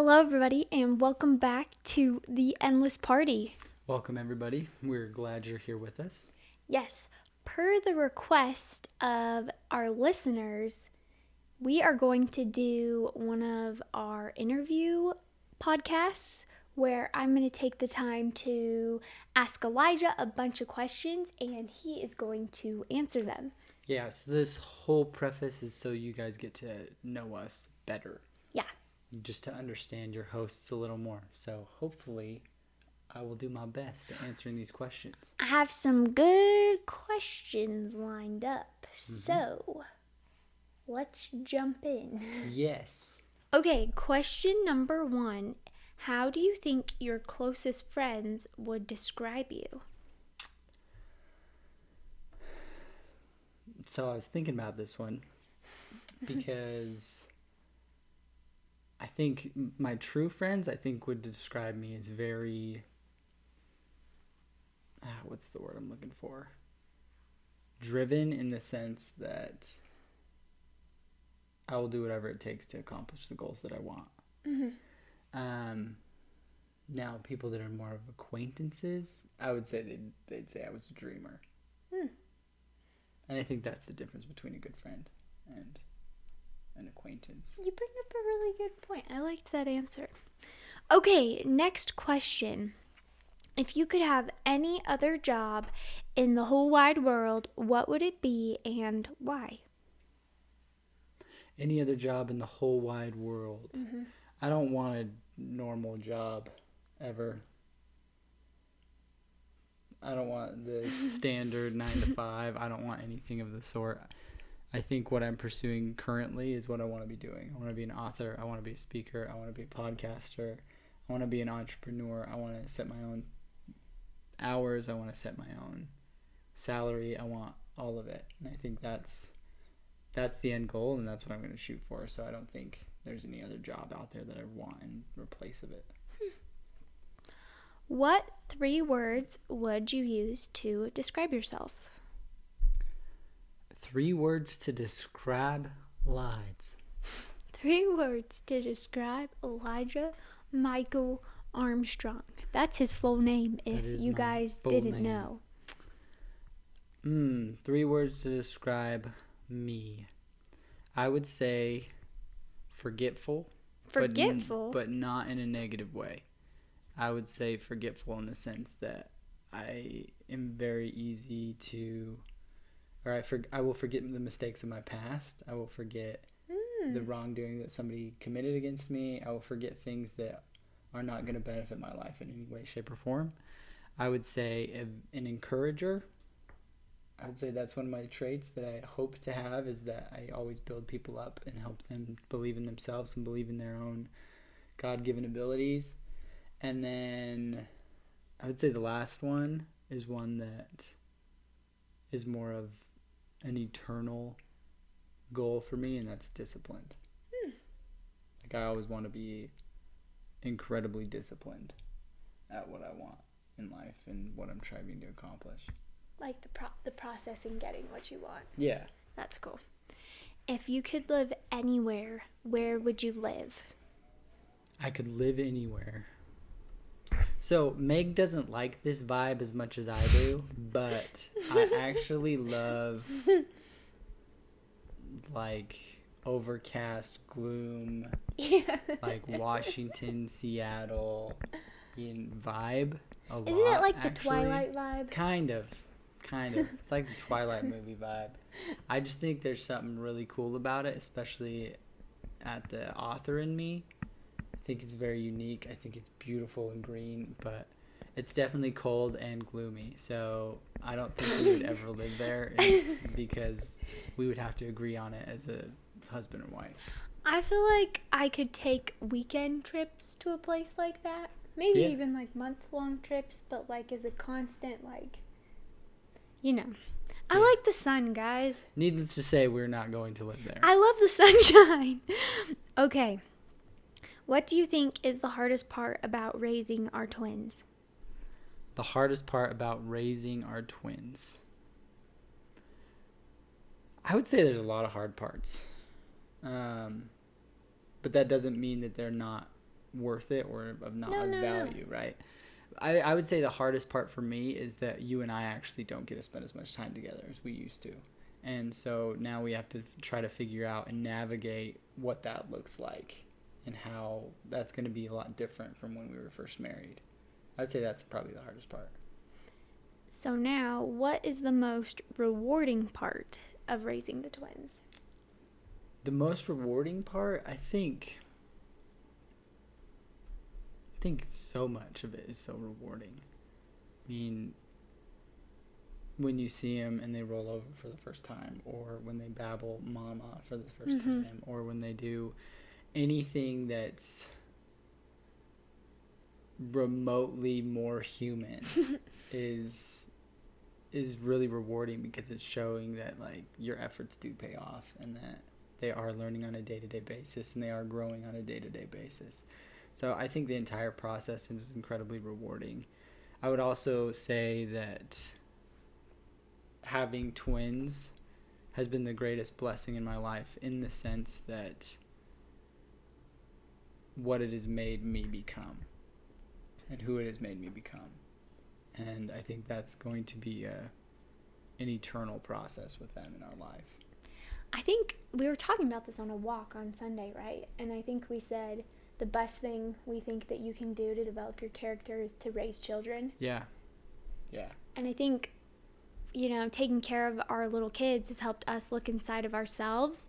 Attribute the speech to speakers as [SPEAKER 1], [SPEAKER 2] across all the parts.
[SPEAKER 1] Hello, everybody, and welcome back to the Endless Party.
[SPEAKER 2] Welcome, everybody. We're glad you're here with us.
[SPEAKER 1] Yes, per the request of our listeners, we are going to do one of our interview podcasts where I'm going to take the time to ask Elijah a bunch of questions and he is going to answer them.
[SPEAKER 2] Yeah, so this whole preface is so you guys get to know us better.
[SPEAKER 1] Yeah.
[SPEAKER 2] Just to understand your hosts a little more. So hopefully I will do my best at answering these questions.
[SPEAKER 1] I have some good questions lined up. So, let's jump in.
[SPEAKER 2] Yes.
[SPEAKER 1] Okay, question number 1. How do you think your closest friends would describe you?
[SPEAKER 2] So I was thinking about this one because I think my true friends, would describe me as very, what's the word I'm looking for? Driven, in the sense that I will do whatever it takes to accomplish the goals that I want. Now, people that are more of acquaintances, I would say they'd say I was a dreamer. And I think that's the difference between a good friend and an acquaintance.
[SPEAKER 1] You bring up a really good point. I liked that answer. Okay, next question. If you could have any other job in the whole wide world, what would it be and why?
[SPEAKER 2] Any other job in the whole wide world. I don't want a normal job ever. I don't want the standard 9 to 5. I don't want anything of the sort. I think what I'm pursuing currently is what I want to be doing. I want to be an author. I want to be a speaker. I want to be a podcaster. I want to be an entrepreneur. I want to set my own hours. I want to set my own salary. I want all of it. And I think that's the end goal, and that's what I'm going to shoot for. So I don't think there's any other job out there that I want in replace of it.
[SPEAKER 1] What 3 words would you use to describe yourself?
[SPEAKER 2] 3 words to describe Lides.
[SPEAKER 1] 3 words to describe Elijah Michael Armstrong. That's his full name if you guys didn't know.
[SPEAKER 2] 3 words to describe me. I would say forgetful.
[SPEAKER 1] Forgetful?
[SPEAKER 2] But not in a negative way. I would say forgetful in the sense that I am very easy to, I will forget the mistakes of my past. I will forget the wrongdoing that somebody committed against me. I will forget things that are not going to benefit my life in any way, shape, or form. I would say an encourager. I would say that's one of my traits that I hope to have, is that I always build people up and help them believe in themselves and believe in their own God-given abilities. And then I would say the last one is one that is more of an eternal goal for me, and that's disciplined. Like, I always want to be incredibly disciplined at what I want in life and what I'm striving to accomplish.
[SPEAKER 1] Like the process in getting what you want.
[SPEAKER 2] Yeah.
[SPEAKER 1] That's cool. If you could live anywhere, where would you live?
[SPEAKER 2] I could live anywhere. So Meg doesn't like this vibe as much as I do, but I actually love like overcast gloom, like Washington, Seattle vibe a lot.
[SPEAKER 1] Isn't it like the
[SPEAKER 2] actually.
[SPEAKER 1] Twilight vibe?
[SPEAKER 2] Kind of. It's like the Twilight movie vibe. I just think there's something really cool about it, especially at the author in me. I think it's very unique. I think it's beautiful and green, but it's definitely cold and gloomy. So I don't think we would ever live there, because we would have to agree on it as a husband and wife.
[SPEAKER 1] I feel like I could take weekend trips to a place like that. Maybe even like month-long trips, but like as a constant, like, you know. I like the sun, guys.
[SPEAKER 2] Needless to say, we're not going to live there.
[SPEAKER 1] I love the sunshine. Okay. What do you think is the hardest part about raising our twins?
[SPEAKER 2] The hardest part about raising our twins. I would say there's a lot of hard parts. But that doesn't mean that they're not worth it or of not
[SPEAKER 1] No,
[SPEAKER 2] of
[SPEAKER 1] no, no.
[SPEAKER 2] value, right? I would say the hardest part for me is that you and I actually don't get to spend as much time together as we used to. And so now we have to try to figure out and navigate what that looks like and how that's going to be a lot different from when we were first married. I'd say that's probably the hardest part.
[SPEAKER 1] So now, what is the most rewarding part of raising the twins?
[SPEAKER 2] The most rewarding part, I think so much of it is so rewarding. I mean, when you see them and they roll over for the first time, or when they babble mama for the first time, or when they do anything that's remotely more human is really rewarding, because it's showing that like your efforts do pay off and that they are learning on a day-to-day basis and they are growing on a day-to-day basis. So I think the entire process is incredibly rewarding. I would also say that having twins has been the greatest blessing in my life, in the sense that what it has made me become and who it has made me become. And I think that's going to be an eternal process with them in our life.
[SPEAKER 1] I think we were talking about this on a walk on Sunday, right? And I think we said the best thing we think that you can do to develop your character is to raise children.
[SPEAKER 2] Yeah.
[SPEAKER 1] And I think, taking care of our little kids has helped us look inside of ourselves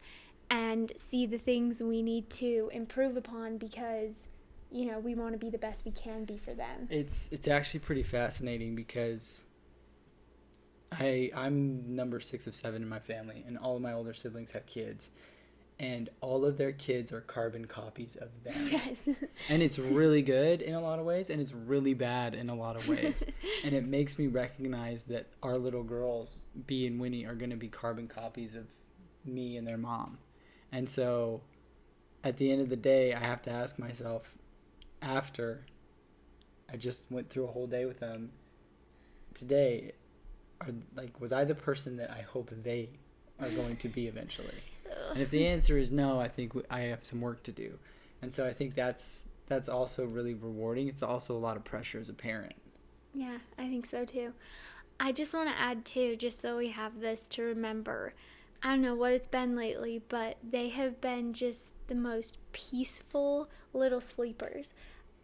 [SPEAKER 1] and see the things we need to improve upon, because, we want to be the best we can be for them.
[SPEAKER 2] It's actually pretty fascinating, because I'm number 6 of 7 in my family, and all of my older siblings have kids, and all of their kids are carbon copies of them.
[SPEAKER 1] Yes.
[SPEAKER 2] And it's really good in a lot of ways, and it's really bad in a lot of ways. And it makes me recognize that our little girls, Bea and Winnie, are going to be carbon copies of me and their mom. And so at the end of the day, I have to ask myself, after I just went through a whole day with them today, was I the person that I hope they are going to be eventually? And if the answer is no, I think I have some work to do. And so I think that's also really rewarding. It's also a lot of pressure as a parent.
[SPEAKER 1] Yeah, I think so too. I just want to add too, just so we have this to remember, I don't know what it's been lately, but they have been just the most peaceful little sleepers.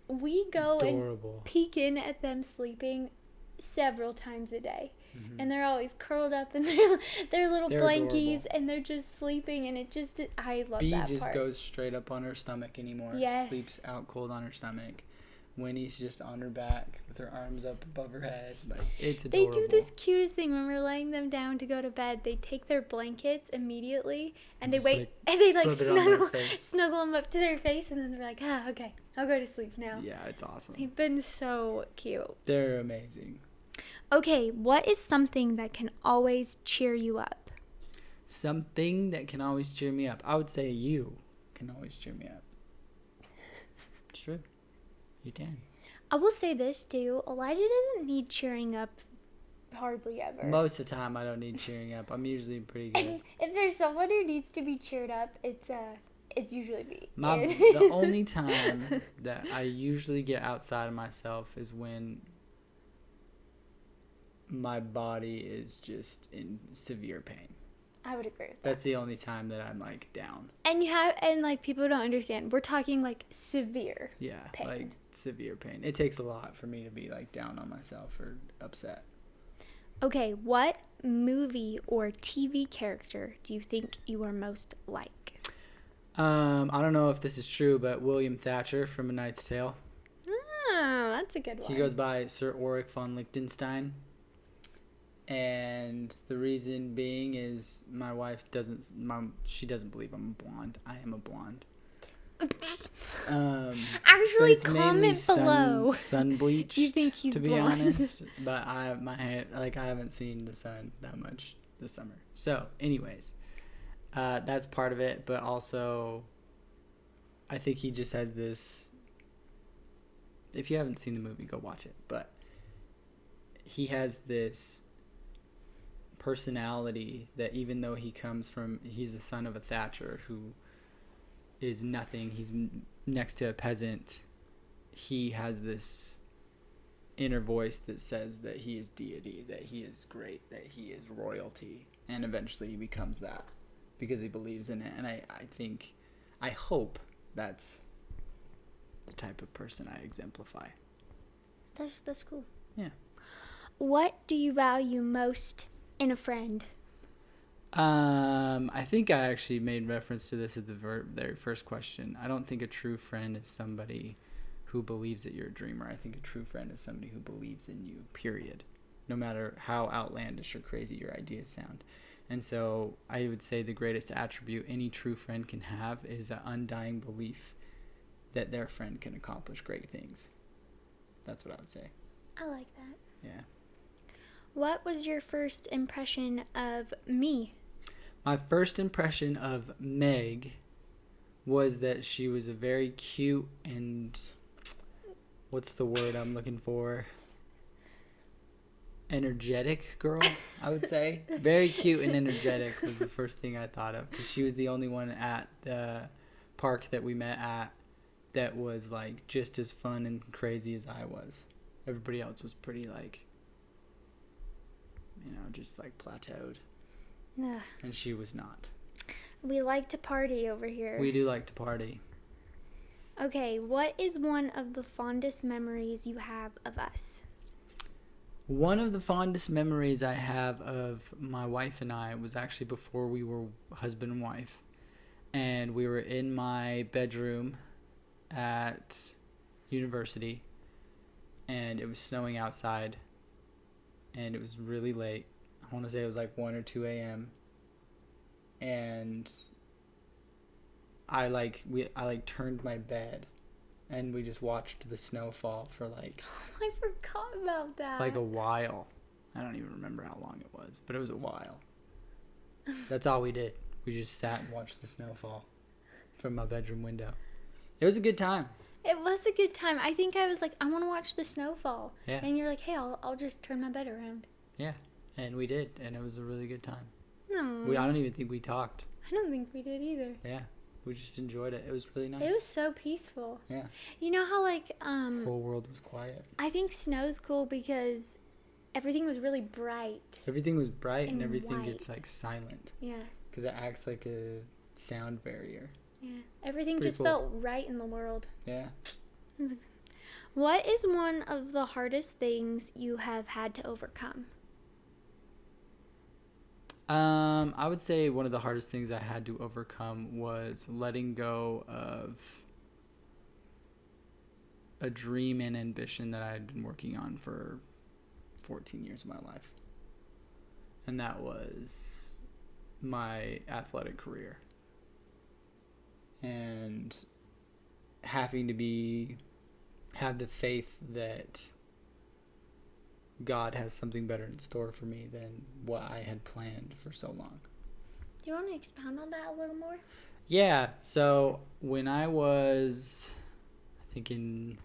[SPEAKER 1] We go
[SPEAKER 2] Adorable.
[SPEAKER 1] and peek in at them sleeping several times a day. Mm-hmm. And they're always curled up in their little blankies, adorable. And they're just sleeping, and I love
[SPEAKER 2] Bea
[SPEAKER 1] that
[SPEAKER 2] just
[SPEAKER 1] part.
[SPEAKER 2] Goes straight up on her stomach anymore.
[SPEAKER 1] Yes.
[SPEAKER 2] Sleeps out cold on her stomach. Winnie's just on her back with her arms up above her head. Like, it's adorable.
[SPEAKER 1] They do this cutest thing when we're laying them down to go to bed. They take their blankets immediately, and they wait, and they snuggle them up to their face, and then they're like, okay, I'll go to sleep now.
[SPEAKER 2] Yeah, it's awesome.
[SPEAKER 1] They've been so cute.
[SPEAKER 2] They're amazing.
[SPEAKER 1] Okay, what is something that can always cheer you up?
[SPEAKER 2] Something that can always cheer me up. I would say you can always cheer me up. It's true. You can.
[SPEAKER 1] I will say this too. Elijah doesn't need cheering up hardly ever.
[SPEAKER 2] Most of the time I don't need cheering up. I'm usually pretty good.
[SPEAKER 1] If there's someone who needs to be cheered up, it's usually me.
[SPEAKER 2] The only time that I usually get outside of myself is when my body is just in severe pain.
[SPEAKER 1] I would agree with that.
[SPEAKER 2] That's the only time that I'm like down.
[SPEAKER 1] And like people don't understand. We're talking like severe pain.
[SPEAKER 2] Like severe pain. It takes a lot for me to be like down on myself or upset.
[SPEAKER 1] Okay, what movie or TV character do you think you are most like?
[SPEAKER 2] I don't know if this is true, but William Thatcher from A Knight's Tale.
[SPEAKER 1] Oh, that's a good one.
[SPEAKER 2] He goes by Sir Auric von Liechtenstein. And the reason being is my wife doesn't believe I'm blonde. I am a blonde.
[SPEAKER 1] Actually, comment below.
[SPEAKER 2] Sun bleached.
[SPEAKER 1] You think he's
[SPEAKER 2] to be
[SPEAKER 1] blonde?
[SPEAKER 2] honest, but I haven't seen the sun that much this summer. So, anyways, that's part of it. But also, I think he just has this. If you haven't seen the movie, go watch it. But he has this personality that even though he's the son of a Thatcher who is nothing, he's next to a peasant, he has this inner voice that says that he is deity, that he is great, that he is royalty, and eventually he becomes that because he believes in it. And I hope that's the type of person I exemplify.
[SPEAKER 1] That's cool.
[SPEAKER 2] Yeah.
[SPEAKER 1] What do you value most in a friend?
[SPEAKER 2] I think I actually made reference to this at the very first question. I don't think a true friend is somebody who believes that you're a dreamer. I think a true friend is somebody who believes in you, period. No matter how outlandish or crazy your ideas sound. And so I would say the greatest attribute any true friend can have is an undying belief that their friend can accomplish great things. That's what I would say.
[SPEAKER 1] I like that.
[SPEAKER 2] Yeah.
[SPEAKER 1] What was your first impression of me?
[SPEAKER 2] My first impression of Meg was that she was a very cute and, what's the word I'm looking for? Energetic girl, I would say. Very cute and energetic was the first thing I thought of, because she was the only one at the park that we met at that was like just as fun and crazy as I was. Everybody else was pretty like, just like plateaued.
[SPEAKER 1] Ugh.
[SPEAKER 2] And she was not.
[SPEAKER 1] We like to party over here.
[SPEAKER 2] We do like to party.
[SPEAKER 1] Okay, what is one of the fondest memories you have of us?
[SPEAKER 2] One of the fondest memories I have of my wife and I was actually before we were husband and wife. And we were in my bedroom at university. And it was snowing outside. And it was really late. I want to say it was like 1 or 2 a.m. And I turned my bed. And we just watched the snow fall for like...
[SPEAKER 1] I forgot about that.
[SPEAKER 2] Like a while. I don't even remember how long it was, but it was a while. That's all we did. We just sat and watched the snow fall from my bedroom window. It was a good time.
[SPEAKER 1] It was a good time. I think I was like, I want to watch the snowfall.
[SPEAKER 2] Yeah.
[SPEAKER 1] And you're like, hey, I'll just turn my bed around.
[SPEAKER 2] Yeah, and we did, and it was a really good time.
[SPEAKER 1] No.
[SPEAKER 2] I don't even think we talked.
[SPEAKER 1] I don't think we did either.
[SPEAKER 2] Yeah. We just enjoyed it. It was really nice.
[SPEAKER 1] It was so peaceful.
[SPEAKER 2] Yeah.
[SPEAKER 1] You know how
[SPEAKER 2] The whole world was quiet.
[SPEAKER 1] I think snow's cool because everything was really bright.
[SPEAKER 2] Everything was bright and everything
[SPEAKER 1] white.
[SPEAKER 2] gets like silent.
[SPEAKER 1] Yeah.
[SPEAKER 2] Because it acts like a sound barrier.
[SPEAKER 1] Yeah. Everything just
[SPEAKER 2] cool.
[SPEAKER 1] felt right in the world.
[SPEAKER 2] Yeah.
[SPEAKER 1] What is one of the hardest things you have had to overcome?
[SPEAKER 2] I would say one of the hardest things I had to overcome was letting go of a dream and ambition that I had been working on for 14 years of my life. And that was my athletic career. And having to have the faith that God has something better in store for me than what I had planned for so long.
[SPEAKER 1] Do you want to expound on that a little more?
[SPEAKER 2] Yeah, so when I was, I think in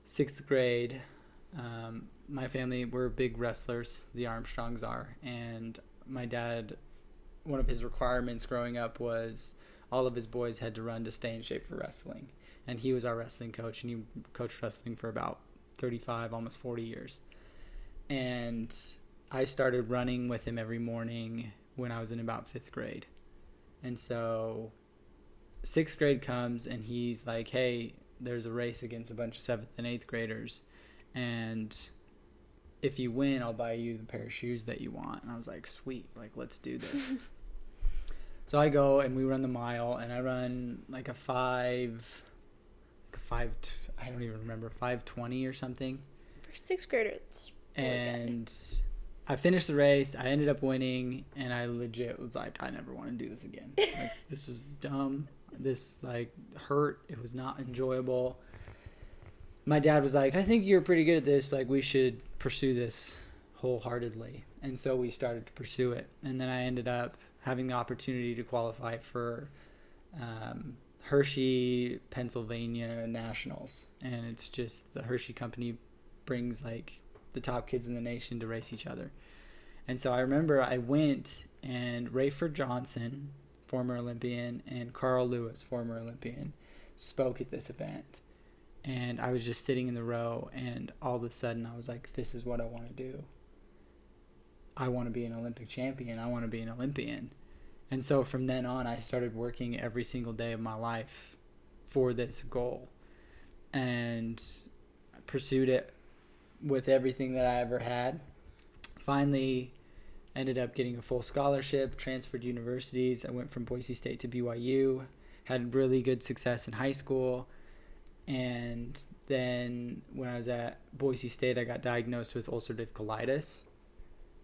[SPEAKER 2] 6th grade, my family, we're big wrestlers, the Armstrongs are, and my dad, one of his requirements growing up was all of his boys had to run to stay in shape for wrestling. And he was our wrestling coach, and he coached wrestling for about 35, almost 40 years. And I started running with him every morning when I was in about 5th grade. And so 6th grade comes, and he's like, hey, there's a race against a bunch of 7th and 8th graders. And if you win, I'll buy you the pair of shoes that you want. And I was like, sweet, like, let's do this. So I go, and we run the mile, and I run like a 5:20 or something.
[SPEAKER 1] For 6th graders.
[SPEAKER 2] And I finished the race. I ended up winning, and I legit was like, I never want to do this again. Like, this was dumb. This like hurt. It was not enjoyable. My dad was like, I think you're pretty good at this. Like, we should pursue this wholeheartedly. And so we started to pursue it. And then I ended up having the opportunity to qualify for Hershey, Pennsylvania Nationals. And it's just the Hershey company brings like the top kids in the nation to race each other. And so I remember I went, and Rayford Johnson, former Olympian, and Carl Lewis, former Olympian, spoke at this event, and I was just sitting in the row, and all of a sudden I was like, this is what I want to do. I want to be an Olympic champion. I want to be an Olympian. And so from then on, I started working every single day of my life for this goal, and I pursued it with everything that I ever had. Finally ended up getting a full scholarship, transferred universities. I went from Boise State to BYU, had really good success in high school. And then when I was at Boise State, I got diagnosed with ulcerative colitis.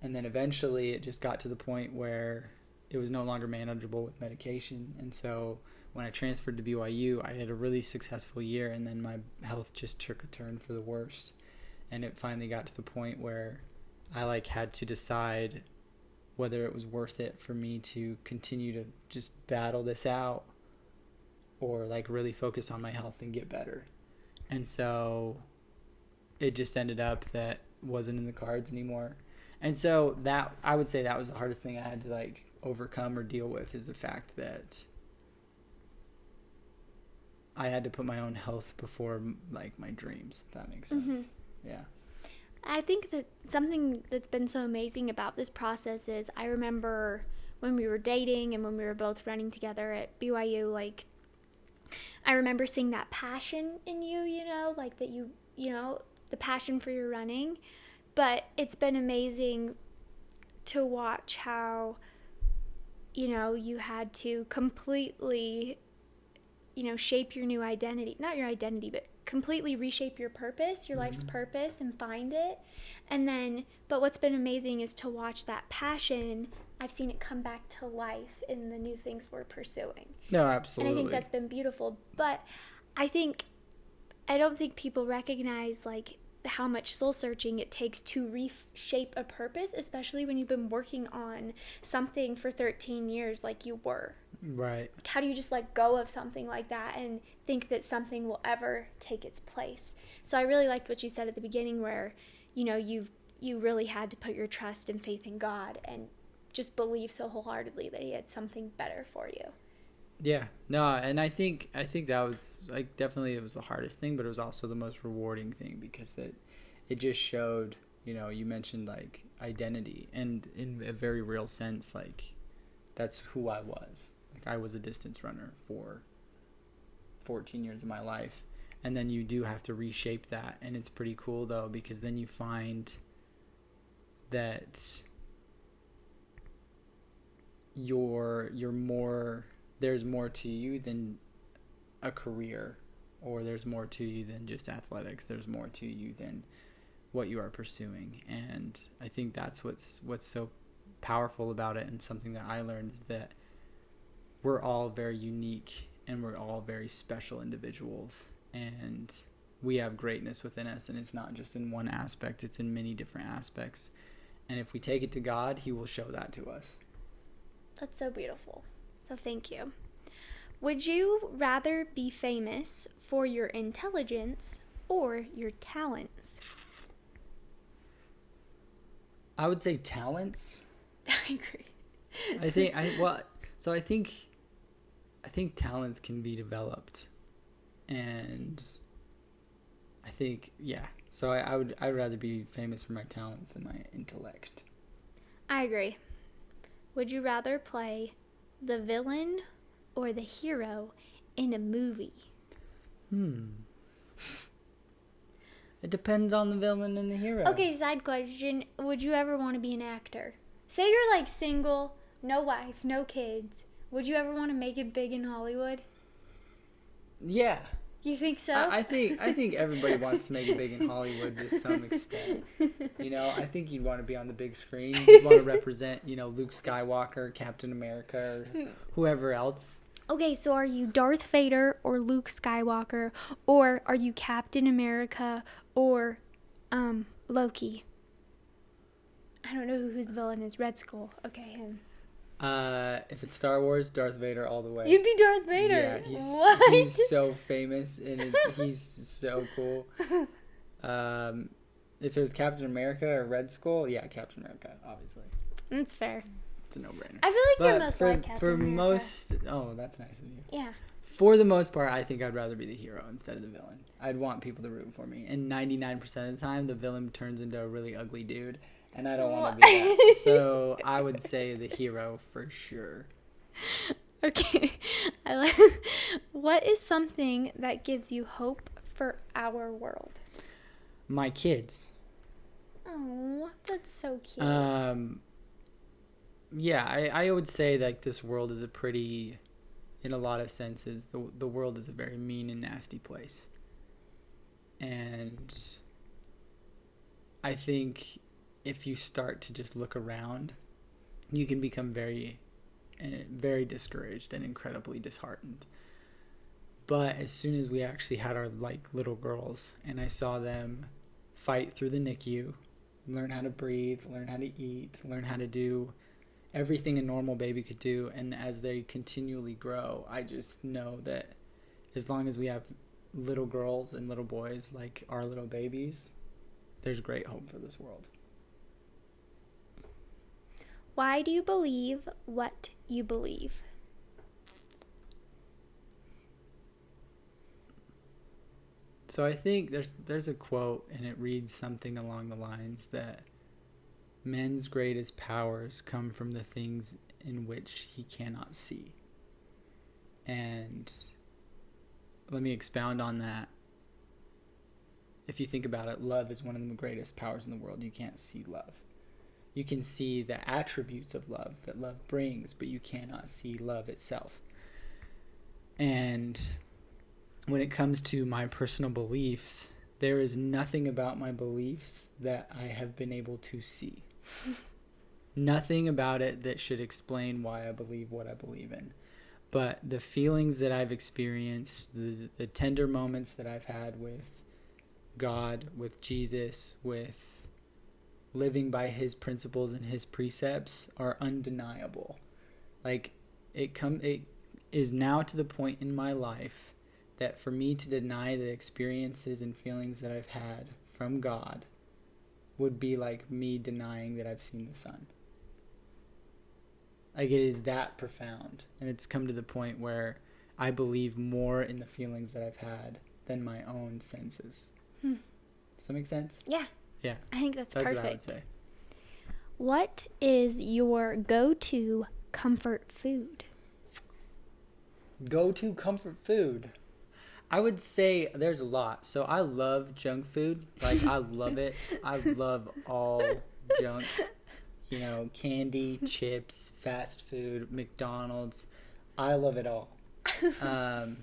[SPEAKER 2] And then eventually it just got to the point where it was no longer manageable with medication. And so when I transferred to BYU, I had a really successful year, and then my health just took a turn for the worst. And it finally got to the point where I had to decide whether it was worth it for me to continue to just battle this out or really focus on my health and get better. And so it just ended up that wasn't in the cards anymore. And so that, I would say that was the hardest thing I had to overcome or deal with, is the fact that I had to put my own health before my dreams, if that makes sense. Yeah.
[SPEAKER 1] I think that something that's been so amazing about this process is I remember when we were dating and when we were both running together at BYU, I remember seeing that passion in you, that you the passion for your running. But it's been amazing to watch how, you had to completely, shape your new identity. Not your identity, but completely reshape your purpose, your life's purpose, and find it. And then, but what's been amazing is to watch that passion. I've seen it come back to life in the new things we're pursuing.
[SPEAKER 2] No, absolutely.
[SPEAKER 1] And I think that's been beautiful. But I don't think people recognize how much soul searching it takes to reshape a purpose, especially when you've been working on something for 13 years like you were.
[SPEAKER 2] Right.
[SPEAKER 1] How do you just let go of something like that and think that something will ever take its place? So I really liked what you said at the beginning, where you really had to put your trust and faith in God and just believe so wholeheartedly that he had something better for you.
[SPEAKER 2] Yeah. No, and I think that was definitely, it was the hardest thing, but it was also the most rewarding thing, because it just showed, you mentioned identity, and in a very real sense, that's who I was. I was a distance runner for 14 years of my life, and then you do have to reshape that, and it's pretty cool though, because then you find that you're more, there's more to you than a career, or there's more to you than just athletics. There's more to you than what you are pursuing. And I think that's what's so powerful about it, and something that I learned, is that we're all very unique and we're all very special individuals, and we have greatness within us, and it's not just in one aspect, it's in many different aspects. And if we take it to God, he will show that to us.
[SPEAKER 1] That's so beautiful. So thank you. Would you rather be famous for your intelligence or your talents?
[SPEAKER 2] I would say talents.
[SPEAKER 1] I agree.
[SPEAKER 2] I think talents can be developed, and I think, so I'd rather be famous for my talents than my intellect.
[SPEAKER 1] I agree. Would you rather play the villain or the hero in a movie?
[SPEAKER 2] It depends on the villain and the hero.
[SPEAKER 1] Okay, side question. Would you ever want to be an actor? Say you're single, no wife, no kids. Would you ever want to make it big in Hollywood?
[SPEAKER 2] Yeah.
[SPEAKER 1] You think so?
[SPEAKER 2] I think everybody wants to make it big in Hollywood to some extent. I think you'd want to be on the big screen. You'd want to represent, Luke Skywalker, Captain America, or whoever else.
[SPEAKER 1] Okay, so are you Darth Vader or Luke Skywalker, or are you Captain America or Loki? I don't know whose villain is. Red Skull. Okay, him.
[SPEAKER 2] If it's Star Wars, Darth Vader all the way.
[SPEAKER 1] You'd be Darth Vader.
[SPEAKER 2] Yeah, he's so famous, and he's so cool. If it was Captain America or Red Skull, Captain America, obviously.
[SPEAKER 1] That's fair.
[SPEAKER 2] It's a no-brainer.
[SPEAKER 1] I feel like you're most like Captain
[SPEAKER 2] for
[SPEAKER 1] America.
[SPEAKER 2] most, oh, that's nice of you.
[SPEAKER 1] Yeah.
[SPEAKER 2] for the most part, I think I'd rather be the hero instead of the villain. I'd want people to root for me. And 99% of the time, the villain turns into a really ugly dude. And I don't want to be that. So I would say the hero for sure.
[SPEAKER 1] Okay. What is something that gives you hope for our world?
[SPEAKER 2] My kids.
[SPEAKER 1] Oh, that's so cute.
[SPEAKER 2] Yeah, I would say like this world is a pretty, in a lot of senses, the world is a very mean and nasty place. And I think if you start to just look around, you can become very, very discouraged and incredibly disheartened. But as soon as we actually had our like little girls and I saw them fight through the NICU, learn how to breathe, learn how to eat, learn how to do everything a normal baby could do, and as they continually grow, I just know that as long as we have little girls and little boys like our little babies, there's great hope for this world.
[SPEAKER 1] Why do you believe what you believe?
[SPEAKER 2] So I think there's a quote, and it reads something along the lines that men's greatest powers come from the things in which he cannot see. And let me expound on that. If you think about it, love is one of the greatest powers in the world. You can't see love. You can see the attributes of love that love brings, but you cannot see love itself. And when it comes to my personal beliefs, there is nothing about my beliefs that I have been able to see. Nothing about it that should explain why I believe what I believe in. But the feelings that I've experienced, the tender moments that I've had with God, with Jesus, with living by his principles and his precepts are undeniable. Like it is now to the point in my life that for me to deny the experiences and feelings that I've had from God would be like me denying that I've seen the sun. Like it is that profound. And it's come to the point where I believe more in the feelings that I've had than my own senses. Does that make sense?
[SPEAKER 1] Yeah.
[SPEAKER 2] Yeah.
[SPEAKER 1] I think that's perfect.
[SPEAKER 2] What I would say.
[SPEAKER 1] What is your go-to comfort food?
[SPEAKER 2] Go-to comfort food? I would say there's a lot. So I love junk food. Like I love it. I love all junk. You know, candy, chips, fast food, McDonald's. I love it all. That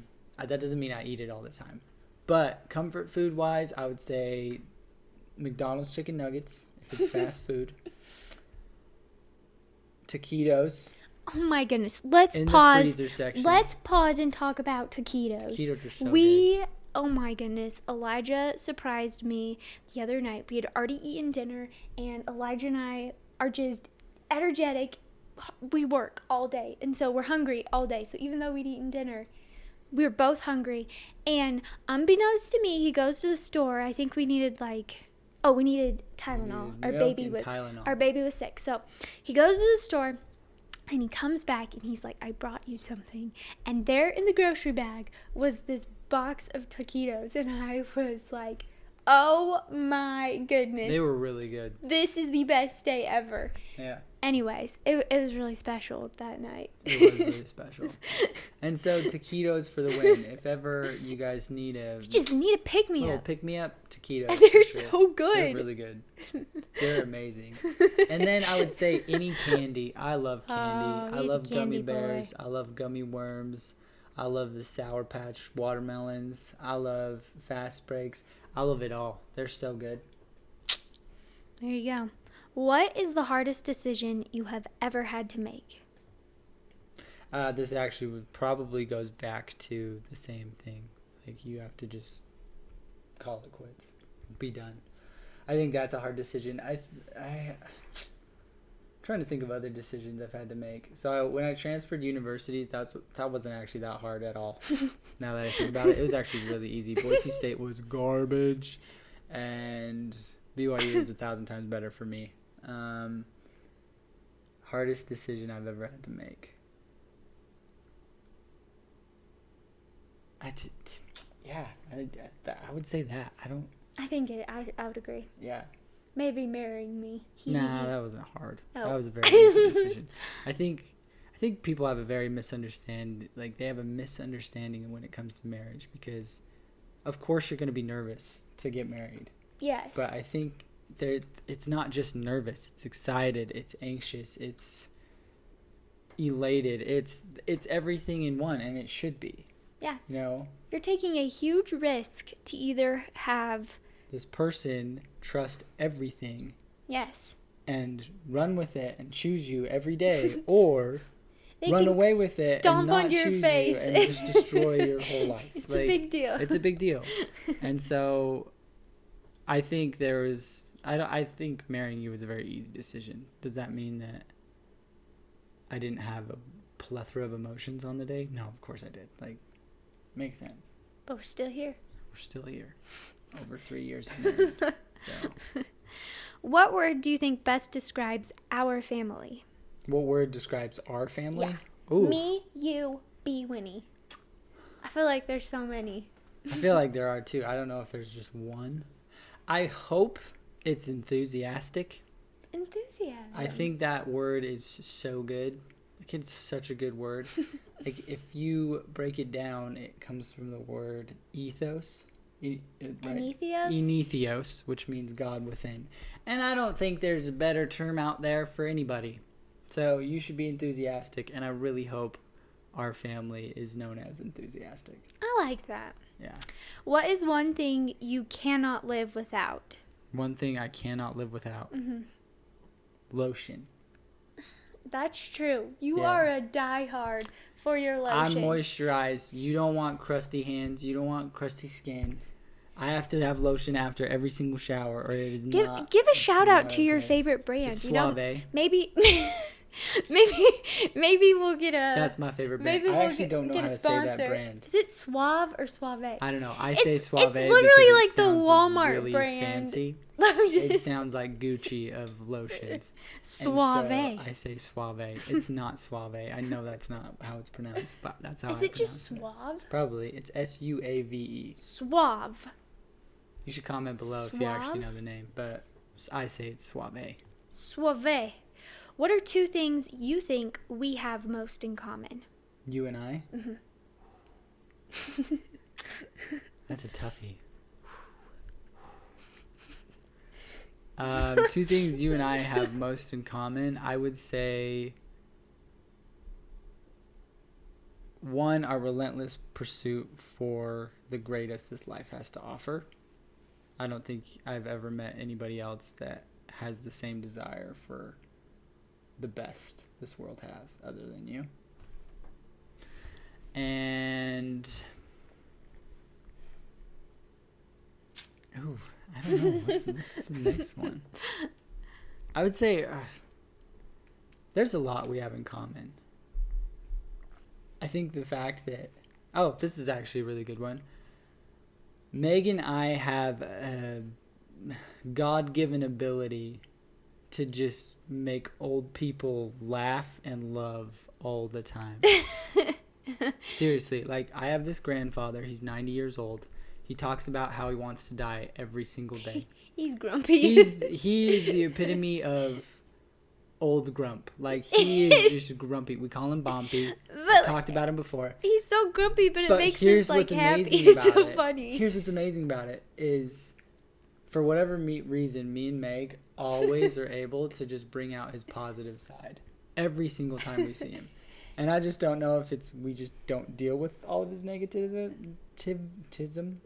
[SPEAKER 2] doesn't mean I eat it all the time. But comfort food wise, I would say McDonald's chicken nuggets, if it's fast food. Taquitos.
[SPEAKER 1] Oh my goodness. Let's
[SPEAKER 2] in
[SPEAKER 1] pause.
[SPEAKER 2] The freezer section.
[SPEAKER 1] Let's pause and talk about taquitos.
[SPEAKER 2] Taquitos are so good.
[SPEAKER 1] Oh my goodness. Elijah surprised me the other night. We had already eaten dinner, and Elijah and I are just energetic. We work all day, and so we're hungry all day. So even though we'd eaten dinner, we were both hungry. And unbeknownst to me, he goes to the store. I think we needed we needed Tylenol. Our baby was sick. So he goes to the store and he comes back and he's like, I brought you something. And there in the grocery bag was this box of taquitos. And I was like, oh my goodness.
[SPEAKER 2] They were really good.
[SPEAKER 1] This is the best day ever.
[SPEAKER 2] Yeah.
[SPEAKER 1] Anyways, it was really special that night.
[SPEAKER 2] It was really special. And so taquitos for the win. If ever you guys need
[SPEAKER 1] you just need a pick-me-up.
[SPEAKER 2] Pick-me-up, taquitos.
[SPEAKER 1] They're so good.
[SPEAKER 2] They're really good. They're amazing. And then I would say any candy. I love candy. I love gummy bears. I love gummy worms. I love the Sour Patch watermelons. I love Fast Breaks. I love it all. They're so good.
[SPEAKER 1] There you go. What is the hardest decision you have ever had to make?
[SPEAKER 2] This actually probably goes back to the same thing. Like you have to just call it quits. Be done. I think that's a hard decision. I'm trying to think of other decisions I've had to make. So when I transferred universities, that wasn't actually that hard at all. Now that I think about it, it was actually really easy. Boise State was garbage, and BYU was 1,000 times better for me. Hardest decision I've ever had to make. Yeah, I would say that.
[SPEAKER 1] I would agree.
[SPEAKER 2] Yeah.
[SPEAKER 1] Maybe marrying me.
[SPEAKER 2] Nah, that wasn't hard.
[SPEAKER 1] Oh.
[SPEAKER 2] That was a very easy decision. I think people have they have a misunderstanding when it comes to marriage, because of course you're going to be nervous to get married.
[SPEAKER 1] Yes.
[SPEAKER 2] But I think it's not just nervous, it's excited, it's anxious, it's elated, it's everything in one, and it should be.
[SPEAKER 1] Yeah.
[SPEAKER 2] You know?
[SPEAKER 1] You're taking a huge risk to either have
[SPEAKER 2] this person trust everything.
[SPEAKER 1] Yes.
[SPEAKER 2] And run with it and choose you every day, or run away with it
[SPEAKER 1] stomp
[SPEAKER 2] and not
[SPEAKER 1] on your
[SPEAKER 2] choose
[SPEAKER 1] face
[SPEAKER 2] you and just destroy your whole life.
[SPEAKER 1] It's a big deal.
[SPEAKER 2] It's a big deal. And so I think I think marrying you was a very easy decision. Does that mean that I didn't have a plethora of emotions on the day? No, of course I did. Makes sense.
[SPEAKER 1] But we're still here.
[SPEAKER 2] We're still here. Over 3 years of marriage. So.
[SPEAKER 1] What word do you think best describes our family?
[SPEAKER 2] What word describes our family?
[SPEAKER 1] Yeah.
[SPEAKER 2] Ooh.
[SPEAKER 1] Me, you, B, Winnie. I feel like there's so many.
[SPEAKER 2] I feel like there are too. I don't know if there's just one. I hope it's enthusiastic.
[SPEAKER 1] Enthusiasm.
[SPEAKER 2] I think that word is so good. It's such a good word. If you break it down, it comes from the word ethos. Right? Entheos, which means God within. And I don't think there's a better term out there for anybody. So you should be enthusiastic, and I really hope our family is known as enthusiastic.
[SPEAKER 1] I like that.
[SPEAKER 2] Yeah.
[SPEAKER 1] What is one thing you cannot live without?
[SPEAKER 2] One thing I cannot live without.
[SPEAKER 1] Mm-hmm.
[SPEAKER 2] Lotion.
[SPEAKER 1] That's true. You are a diehard for your lotion.
[SPEAKER 2] I'm moisturized. You don't want crusty hands. You don't want crusty skin. I have to have lotion after every single shower, or it is not.
[SPEAKER 1] Give a shout out to your favorite brand.
[SPEAKER 2] It's Suave.
[SPEAKER 1] Maybe we'll get a.
[SPEAKER 2] That's my favorite brand.
[SPEAKER 1] Maybe
[SPEAKER 2] I actually don't know how to say that brand.
[SPEAKER 1] Is it Suave or Suave?
[SPEAKER 2] I don't know. I say Suave.
[SPEAKER 1] It's literally like the
[SPEAKER 2] sounds
[SPEAKER 1] Walmart
[SPEAKER 2] really
[SPEAKER 1] brand.
[SPEAKER 2] Fancy. It sounds like Gucci of lotions.
[SPEAKER 1] Suave.
[SPEAKER 2] So I say Suave. It's not Suave. I know that's not how it's pronounced, but that's how I pronounce it.
[SPEAKER 1] Is it just Suave?
[SPEAKER 2] Probably. It's Suave.
[SPEAKER 1] Suave.
[SPEAKER 2] You should comment below if you actually know the name, but I say it's Suave.
[SPEAKER 1] Suave. What are two things you think we have most in common?
[SPEAKER 2] You and I?
[SPEAKER 1] Mm-hmm.
[SPEAKER 2] That's a toughie. Two things you and I have most in common, I would say, one, our relentless pursuit for the greatest this life has to offer. I don't think I've ever met anybody else that has the same desire for the best this world has other than you. And I don't know what's the next one. I would say there's a lot we have in common. I think the fact that this is actually a really good one. Meg and I have a God-given ability to just make old people laugh and love all the time. Seriously, I have this grandfather. He's 90 years old. He talks about how he wants to die every single day.
[SPEAKER 1] He's grumpy.
[SPEAKER 2] He is the epitome of old grump. He is just grumpy. We call him Bompy. I talked about him before.
[SPEAKER 1] He's so grumpy, but it makes us happy. It's so funny.
[SPEAKER 2] Here's what's amazing about it is, for whatever reason, me and Meg always are able to just bring out his positive side every single time we see him. And I just don't know if we just don't deal with all of his negativism. Negativism?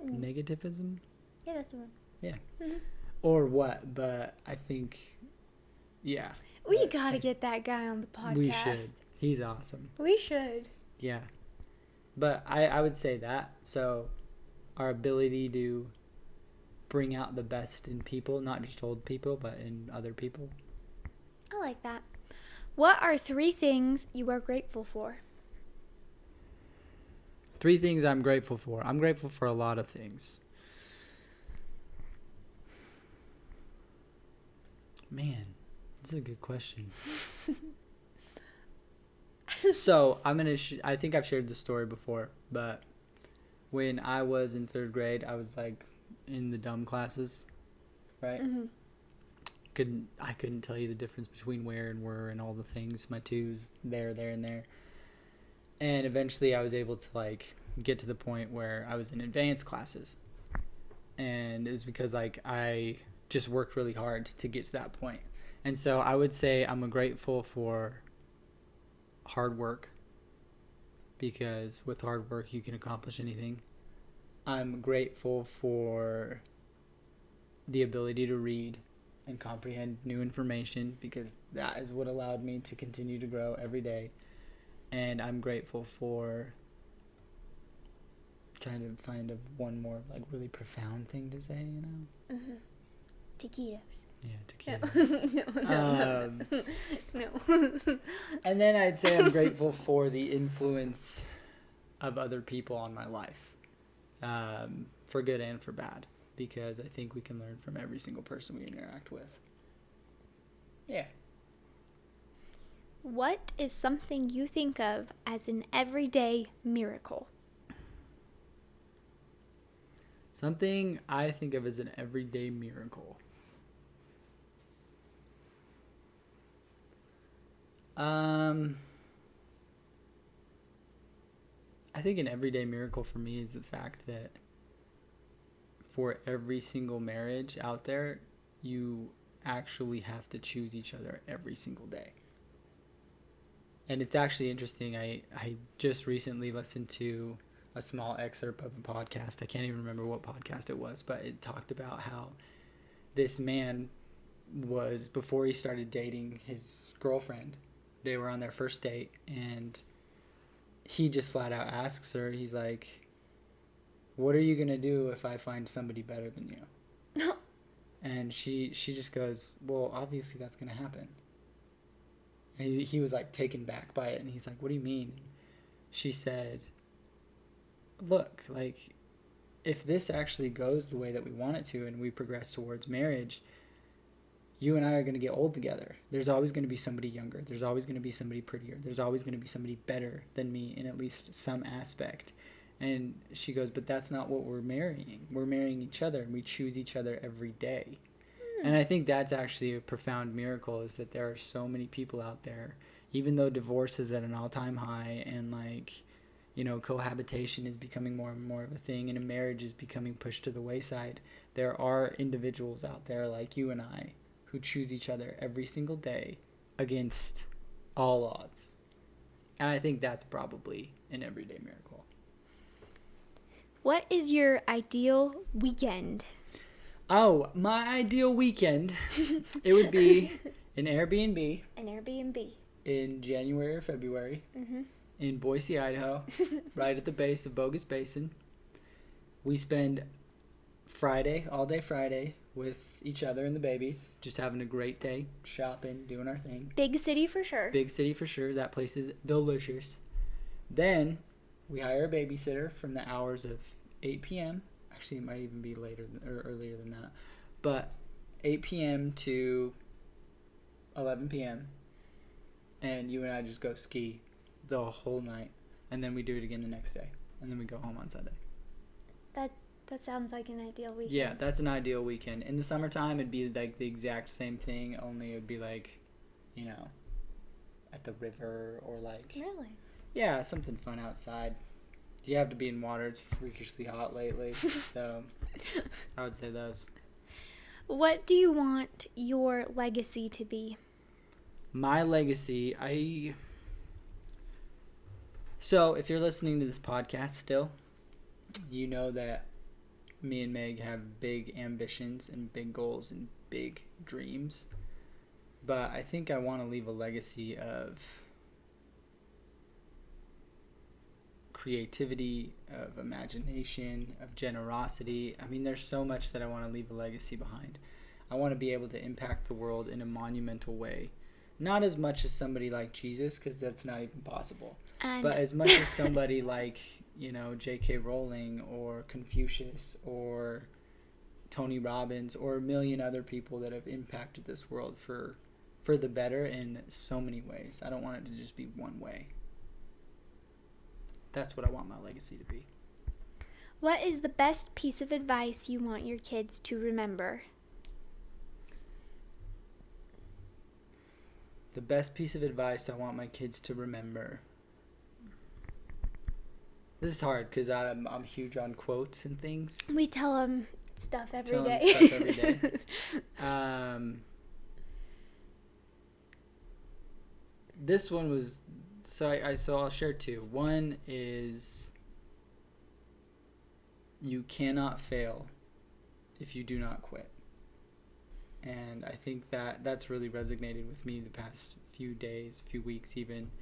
[SPEAKER 1] Yeah, that's the one.
[SPEAKER 2] Yeah. Mm-hmm. Or what, but I think, yeah.
[SPEAKER 1] We gotta get that guy on the podcast.
[SPEAKER 2] We should. He's awesome.
[SPEAKER 1] We should.
[SPEAKER 2] Yeah. But I would say that. So our ability to bring out the best in people, not just old people, but in other people.
[SPEAKER 1] I like that. What are 3 things you are grateful for?
[SPEAKER 2] 3 things I'm grateful for. I'm grateful for a lot of things. Man, this is a good question. So I think I've shared this story before, but when I was in 3rd grade, I was like in the dumb classes, right?
[SPEAKER 1] Mm-hmm.
[SPEAKER 2] I couldn't tell you the difference between where and were and all the things. My twos, there, and there. And eventually I was able to like get to the point where I was in advanced classes. And it was because like I just worked really hard to get to that point. And so I would say I'm grateful for hard work, because with hard work you can accomplish anything. I'm grateful for the ability to read and comprehend new information, because that is what allowed me to continue to grow every day. And I'm grateful for trying to find one more like really profound thing to say, you know?
[SPEAKER 1] Mm-hmm. Taquitos.
[SPEAKER 2] Yeah, tequila.
[SPEAKER 1] No.
[SPEAKER 2] And then I'd say I'm grateful for the influence of other people on my life, for good and for bad, because I think we can learn from every single person we interact with. Yeah.
[SPEAKER 1] What is something you think of as an everyday miracle?
[SPEAKER 2] Something I think of as an everyday miracle. I think an everyday miracle for me is the fact that for every single marriage out there, you actually have to choose each other every single day. And it's actually interesting. I just recently listened to a small excerpt of a podcast. I can't even remember what podcast it was, but it talked about how this man was, before he started dating his girlfriend, they were on their first date, and he just flat out asks her, he's like, what are you going to do if I find somebody better than you? And she just goes, well, obviously that's going to happen. And he was like taken back by it, and he's like, what do you mean? She said, look, like, if this actually goes the way that we want it to and we progress towards marriage, you and I are going to get old together. There's always going to be somebody younger. There's always going to be somebody prettier. There's always going to be somebody better than me in at least some aspect. And she goes, but that's not what we're marrying. We're marrying each other, and we choose each other every day. And I think that's actually a profound miracle, is that there are so many people out there, even though divorce is at an all-time high, and like, you know, cohabitation is becoming more and more of a thing, and a marriage is becoming pushed to the wayside. There are individuals out there like you and I who choose each other every single day against all odds. And I think that's probably an everyday miracle.
[SPEAKER 1] What is your ideal weekend?
[SPEAKER 2] Oh, my ideal weekend, it would be an Airbnb.
[SPEAKER 1] An Airbnb.
[SPEAKER 2] In January or February.
[SPEAKER 1] Mm-hmm.
[SPEAKER 2] In Boise, Idaho, right at the base of Bogus Basin. We spend Friday, all day Friday, with each other and the babies, just having a great day, shopping, doing our thing.
[SPEAKER 1] Big city for sure.
[SPEAKER 2] Big city for sure. That place is delicious. Then we hire a babysitter from the hours of 8 p.m. Actually, it might even be later or earlier than that. But 8 p.m. to 11 p.m. And you and I just go ski the whole night. And then we do it again the next day. And then we go home on Sunday.
[SPEAKER 1] That sounds like an ideal weekend.
[SPEAKER 2] Yeah, that's an ideal weekend. In the summertime, it'd be like the exact same thing, only it would be like, you know, at the river or like...
[SPEAKER 1] Really?
[SPEAKER 2] Yeah, something fun outside. You have to be in water. It's freakishly hot lately. So I would say those.
[SPEAKER 1] What do you want your legacy to be?
[SPEAKER 2] My legacy, So if you're listening to this podcast still, you know that me and Meg have big ambitions and big goals and big dreams. But I think I want to leave a legacy of creativity, of imagination, of generosity. I mean, there's so much that I want to leave a legacy behind. I want to be able to impact the world in a monumental way. Not as much as somebody like Jesus, because that's not even possible. But as much as somebody like, you know, J.K. Rowling or Confucius or Tony Robbins or a million other people that have impacted this world for the better in so many ways. I don't want it to just be one way. That's what I want my legacy to be.
[SPEAKER 1] What is the best piece of advice you want your kids to remember?
[SPEAKER 2] The best piece of advice I want my kids to remember. This is hard because I'm huge on quotes and things.
[SPEAKER 1] We tell them stuff every
[SPEAKER 2] Tell 'em
[SPEAKER 1] day.
[SPEAKER 2] stuff every day. This one was so I'll share two. One is you cannot fail if you do not quit. And I think that that's really resonated with me the past few days, few weeks even,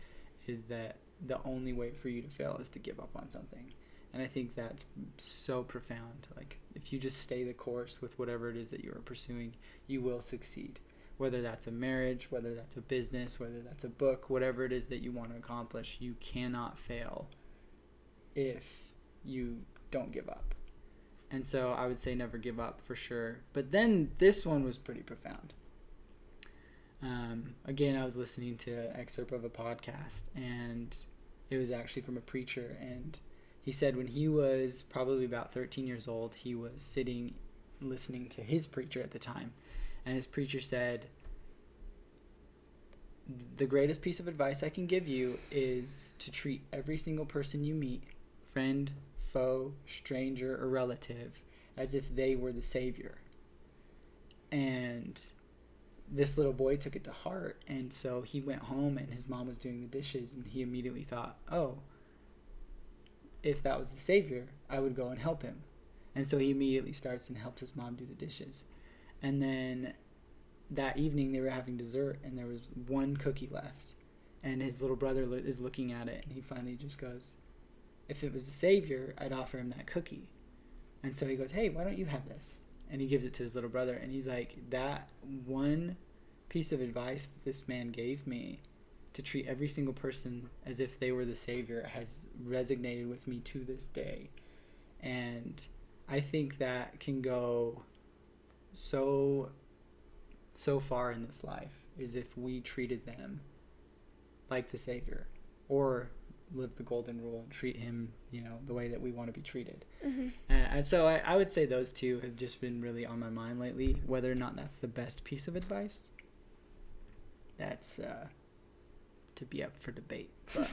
[SPEAKER 2] is that the only way for you to fail is to give up on something. And I think that's so profound. Like, if you just stay the course with whatever it is that you are pursuing, you will succeed. Whether that's a marriage, whether that's a business, whether that's a book, whatever it is that you want to accomplish, you cannot fail if you don't give up. And so I would say never give up for sure. But then this one was pretty profound. Again, I was listening to an excerpt of a podcast, and it was actually from a preacher. And he said when he was probably about 13 years old, he was sitting listening to his preacher at the time. And his preacher said, the greatest piece of advice I can give you is to treat every single person you meet, friend, foe, stranger, or relative, as if they were the savior. And this little boy took it to heart, and so he went home and his mom was doing the dishes, and he immediately thought, oh, if that was the savior, I would go and help him. And so he immediately starts and helps his mom do the dishes. And then that evening they were having dessert, and there was one cookie left, and his little brother is looking at it, and he finally just goes, if it was the savior, I'd offer him that cookie. And so he goes, hey, why don't you have this? And he gives it to his little brother, and he's like, that one piece of advice that this man gave me, to treat every single person as if they were the savior, has resonated with me to this day. And I think that can go so far in this life, is if we treated them like the savior, or live the golden rule and treat him, the way that we want to be treated.
[SPEAKER 1] Mm-hmm.
[SPEAKER 2] And so I would say those two have just been really on my mind lately. Whether or not that's the best piece of advice, that's to be up for debate. But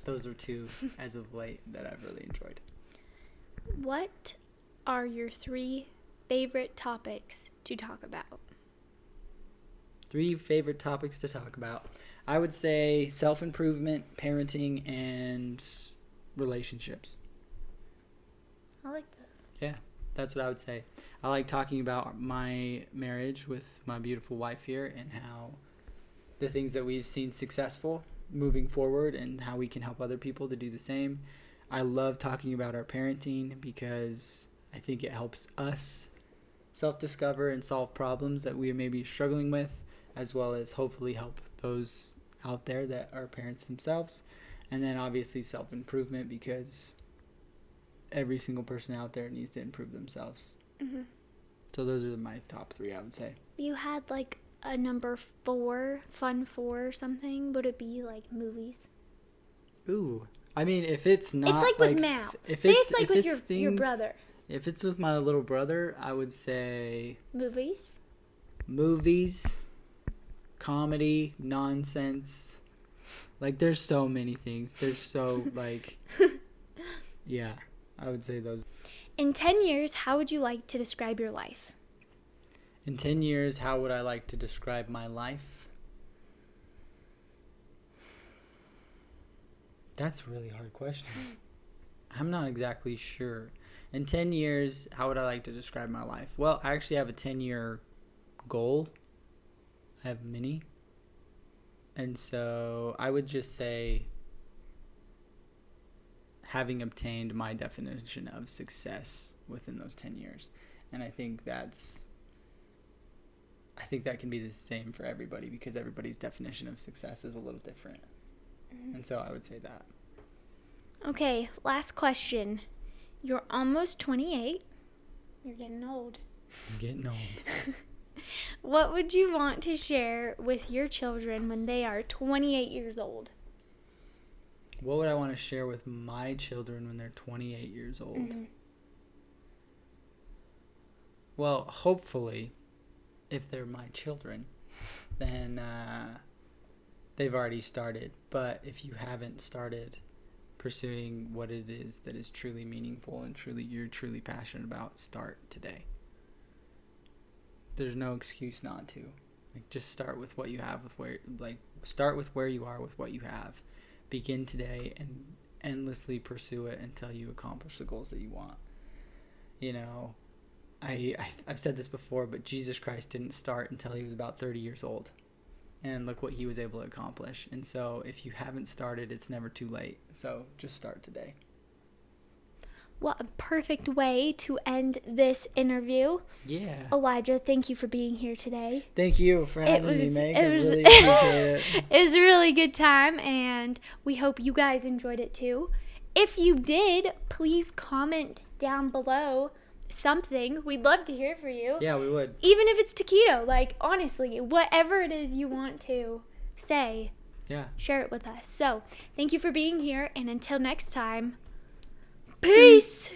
[SPEAKER 2] those are two as of late that I've really enjoyed.
[SPEAKER 1] What are your 3 favorite topics to talk about?
[SPEAKER 2] 3 favorite topics to talk about. I would say self-improvement, parenting, and relationships.
[SPEAKER 1] I like those.
[SPEAKER 2] Yeah, that's what I would say. I like talking about my marriage with my beautiful wife here, and how the things that we've seen successful moving forward, and how we can help other people to do the same. I love talking about our parenting because I think it helps us self-discover and solve problems that we may be struggling with, as well as hopefully help those out there that are parents themselves. And then obviously self-improvement, because every single person out there needs to improve themselves.
[SPEAKER 1] Mm-hmm.
[SPEAKER 2] So those are my top 3, I would say.
[SPEAKER 1] You had like a number 4, fun 4 or something. Would it be like movies?
[SPEAKER 2] Ooh. I mean, if it's not...
[SPEAKER 1] It's like with Mal. Say it's like with your brother.
[SPEAKER 2] If it's with my little brother, I would say... Movies, comedy, nonsense. Like, there's so many things. There's so, like... Yeah, I would say those.
[SPEAKER 1] In 10 years, how would you like to describe your life?
[SPEAKER 2] In 10 years, how would I like to describe my life? That's a really hard question. I'm not exactly sure. In 10 years, how would I like to describe my life? Well, I actually have a 10-year goal. I have many. And so I would just say having obtained my definition of success within those 10 years. And I think that can be the same for everybody, because everybody's definition of success is a little different. Mm-hmm. And so I would say that.
[SPEAKER 1] Okay, last question. You're almost 28. You're getting old.
[SPEAKER 2] I'm getting old.
[SPEAKER 1] What would you want to share with your children when they are 28 years old?
[SPEAKER 2] What would I want to share with my children when they're 28 years old?
[SPEAKER 1] Mm-hmm.
[SPEAKER 2] Well, hopefully, if they're my children, then they've already started. But if you haven't started pursuing what it is that is truly meaningful and you're truly passionate about, start today. There's no excuse not to. Like, just start with what you have, start with where you are with what you have. Begin today and endlessly pursue it until you accomplish the goals that you want. You know, I've said this before, but Jesus Christ didn't start until he was about 30 years old. And look what he was able to accomplish. And so if you haven't started, it's never too late. So just start today.
[SPEAKER 1] What a perfect way to end this interview.
[SPEAKER 2] Yeah.
[SPEAKER 1] Elijah, thank you for being here today.
[SPEAKER 2] Thank you for having me, Meg. I really appreciate it.
[SPEAKER 1] It was a really good time, and we hope you guys enjoyed it too. If you did, please comment down below something. We'd love to hear from you.
[SPEAKER 2] Yeah, we would.
[SPEAKER 1] Even if it's taquito, like, honestly, whatever it is you want to say, share it with us. So, thank you for being here, and until next time, peace!